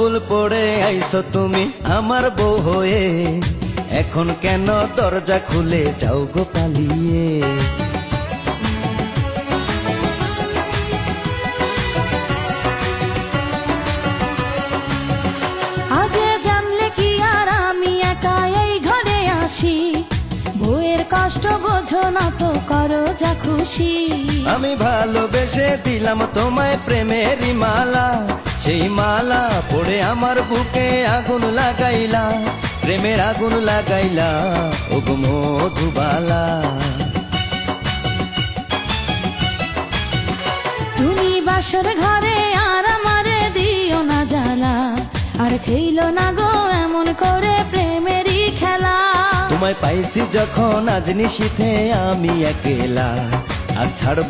ফুল পড়ে আইছো তুমি আমার বউ হয়ে, এখন কেন দরজা খুলে যাও গো পালিয়ে? আগে জানলে কি আর আমি একা এই ঘরে আসি, বউয়ের কষ্ট বোঝো না তো করো যা খুশি। আমি ভালোবেসে দিলাম তোমায় প্রেমেরই মালা, সেই মালা পড়ে আমার বুকে আগুন লাগাইলা, প্রেমের আগুন লাগাইলা ও গো মধুবালা। তুমি বাসর ঘরে আর আমারে দিও না জ্বালা, আর খেইলো না গো এমন করে প্রেমেরই খেলা। তোমায় পাইছি যখন আজ নিশীথে আমি একেলা, আর ছাড়বো